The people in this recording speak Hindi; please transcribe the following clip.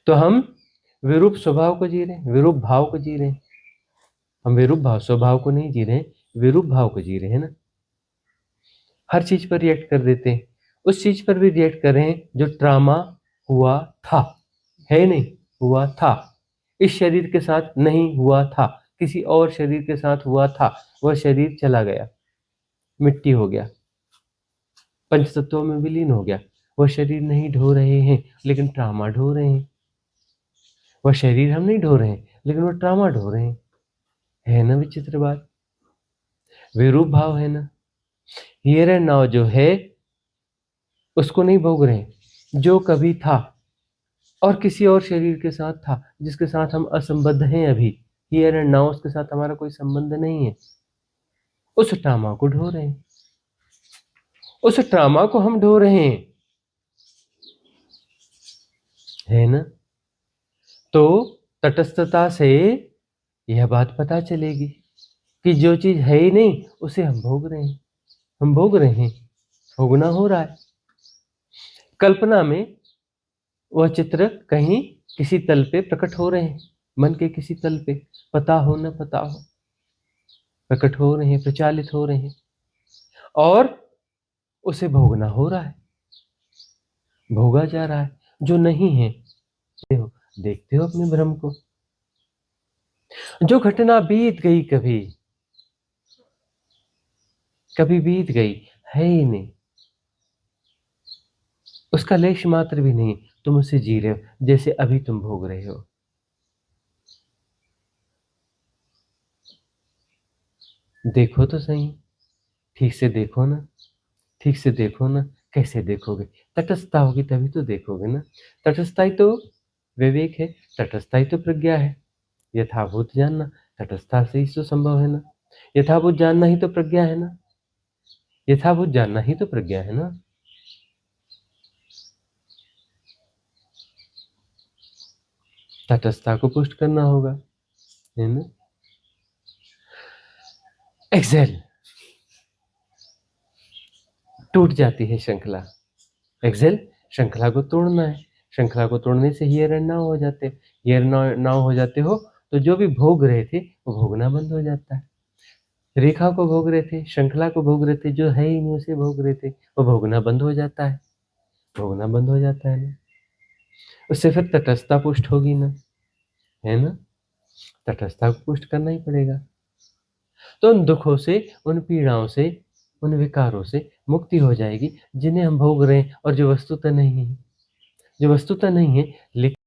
तो हम विरूप स्वभाव को जी रहे हैं, विरूप भाव को जी रहे हैं। हम विरूप भाव स्वभाव को नहीं जी रहे हैं, विरूप भाव को जी रहे हैं ना। हर चीज पर रिएक्ट कर देते हैं, उस चीज पर भी रिएक्ट कर रहे हैं जो ट्रामा हुआ था, है नहीं, हुआ था, इस शरीर के साथ नहीं हुआ था, किसी और शरीर के साथ हुआ था, वह शरीर चला गया, मिट्टी हो गया, पंच तत्वों में विलीन हो गया। वह शरीर नहीं ढो रहे हैं लेकिन ट्रामा ढो रहे हैं। वह शरीर हम नहीं ढो रहे हैं लेकिन वो ट्रामा ढो रहे हैं। है ना विचित्र बात, विरूप भाव है ना। हियर एंड नाउ जो है उसको नहीं भोग रहे हैं, जो कभी था और किसी और शरीर के साथ था, जिसके साथ हम असंबद्ध हैं अभी, हियर एंड नाउ उसके साथ हमारा कोई संबंध नहीं है, उस ट्रामा को ढो रहे हैं, उस ट्रामा को हम ढो रहे हैं, है ना। तो तटस्थता से यह बात पता चलेगी कि जो चीज है ही नहीं उसे हम भोग रहे हैं, हम भोग रहे हैं, भोगना हो रहा है। कल्पना में वह चित्र कहीं किसी तल पे प्रकट हो रहे हैं, मन के किसी तल पे, पता हो न पता हो, प्रकट हो रहे हैं, प्रचालित हो रहे हैं, और उसे भोगना हो रहा है, भोगा जा रहा है। जो नहीं है, देखते हो अपने भ्रम को। जो घटना बीत गई, कभी कभी बीत गई, है ही नहीं, उसका लेश मात्र भी नहीं, तुम उसे जी रहे हो जैसे अभी तुम भोग रहे हो। देखो तो सही, ठीक से देखो ना, ठीक से देखो ना। कैसे देखोगे? तटस्थता होगी तभी तो देखोगे ना। तटस्थता ही तो विवेक है, तटस्थता ही तो प्रज्ञा है। यथाभूत जानना तटस्थता से ही तो संभव है ना। यथाभूत जानना ही तो प्रज्ञा है ना, यथाभूत जानना ही तो प्रज्ञा है ना। तटस्थता को पुष्ट करना होगा, है ना। एक्सेल, टूट जाती है श्रृंखला, एक्सेल श्रृंखला को तोड़ना है। श्रृंखला को तोड़ने से हियर एंड नाउ हो जाते, हियर नाउ हो जाते हो तो जो भी भोग रहे थे वो भोगना बंद हो जाता है। रेखा को भोग रहे थे, श्रृंखला को भोग रहे थे, जो है ही नहीं उसे भोग रहे थे, वो भोगना बंद हो जाता है, भोगना बंद हो जाता है ना। उससे फिर तटस्थता पुष्ट होगी ना, है ना। तटस्थता को पुष्ट करना ही पड़ेगा। तो उन दुखों से, उन पीड़ाओं से, उन विकारों से मुक्ति हो जाएगी जिन्हें हम भोग रहे हैं और जो वस्तुतः नहीं है, जो वस्तुतः नहीं है लेकिन